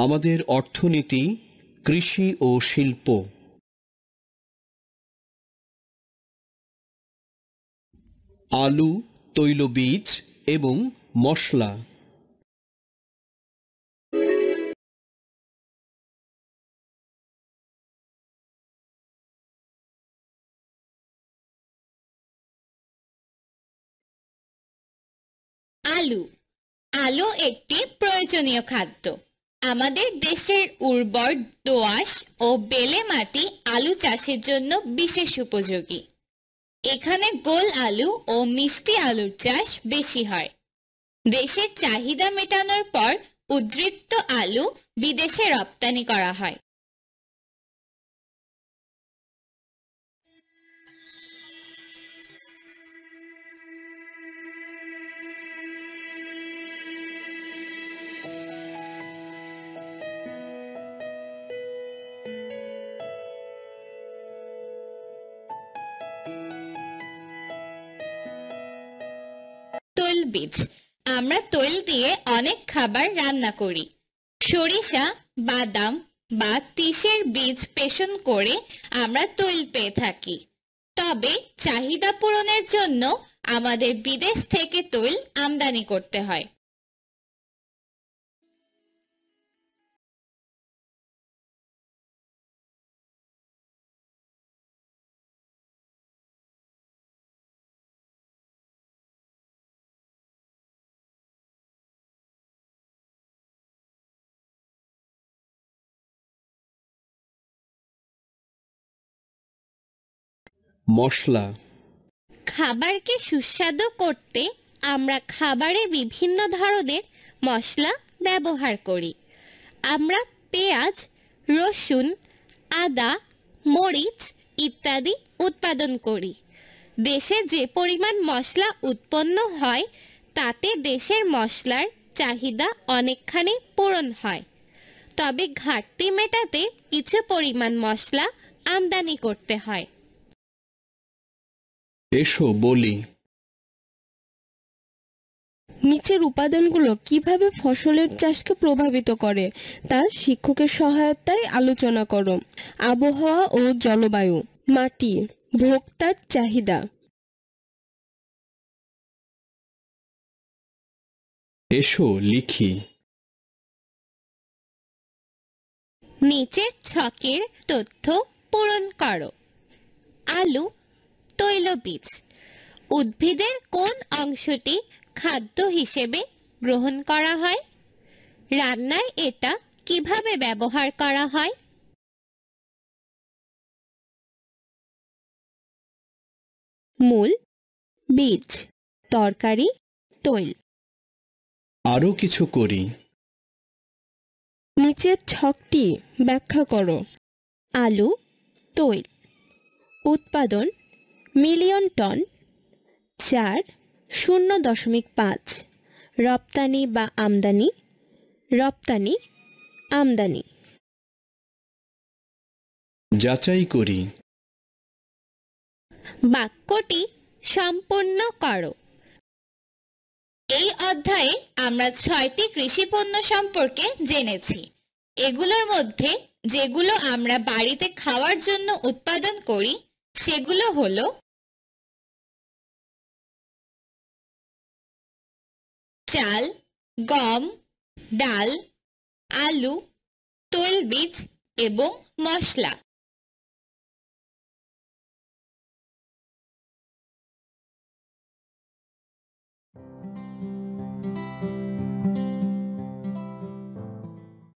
আমাদের অর্থনীতি, কৃষি ও শিল্প। আলু, তৈলবীজ এবং মশলা। আলু। আলু একটি প্রয়োজনীয় খাদ্য। আমাদের দেশের উর্বর দোআঁশ ও বেলে মাটি আলু চাষের জন্য বিশেষ উপযোগী। এখানে গোল আলু ও মিষ্টি আলুর চাষ বেশি হয়। দেশের চাহিদা মেটানোর পর উদ্বৃত্ত আলু বিদেশে রপ্তানি করা হয়। তৈলবীজ। আমরা তৈল দিয়ে অনেক খাবার রান্না করি। সরিষা, বাদাম বা তিসের বীজ পেষণ করে আমরা তৈল পেয়ে থাকি। তবে চাহিদা পূরণের জন্য আমাদের বিদেশ থেকে তৈল আমদানি করতে হয়। মশলা। খাবারকে সুস্বাদু করতে আমরা খাবারে বিভিন্ন ধরনের মশলা ব্যবহার করি। আমরা পেঁয়াজ, রসুন, আদা, মরিচ ইত্যাদি উৎপাদন করি। দেশে যে পরিমাণ মশলা উৎপন্ন হয় তাতে দেশের মশলার চাহিদা অনেকখানি পূরণ হয়। তবে ঘাটতি মেটাতে কিছু পরিমাণ মশলা আমদানি করতে হয়। এসো বলি। নিচের উপাদানগুলো কিভাবে ফসলের চাষকে প্রভাবিত করে তা শিক্ষকের সহায়তায় আলোচনা করো। আবহাওয়া ও জলবায়ু, মাটি, ভোক্তার চাহিদা। এসো লিখি। নিচের ছকের তথ্য পূরণ করো। আলু, তৈলবীজ। উদ্ভিদের কোন অংশটি খাদ্য হিসেবে গ্রহণ করা হয়? রান্নায় এটা কিভাবে ব্যবহার করা হয়? মূল, বীজ, তরকারি, তৈল। আরও কিছু করি। নিচের ছকটি ব্যাখ্যা করো। আলু, তৈল। উৎপাদন মিলিয়ন টন, 4.0.5। রপ্তানি বা আমদানি, রপ্তানি, আমদানি। যাচাই করি। বাক্যটি সম্পূর্ণ করো। এই অধ্যায়ে আমরা 6টি কৃষি পণ্য সম্পর্কে জেনেছি। এগুলোর মধ্যে যেগুলো আমরা বাড়িতে খাওয়ার জন্য উৎপাদন করি সেগুলো হলো চাল, গম, ডাল, আলু, তৈলবীজ এবং মশলা।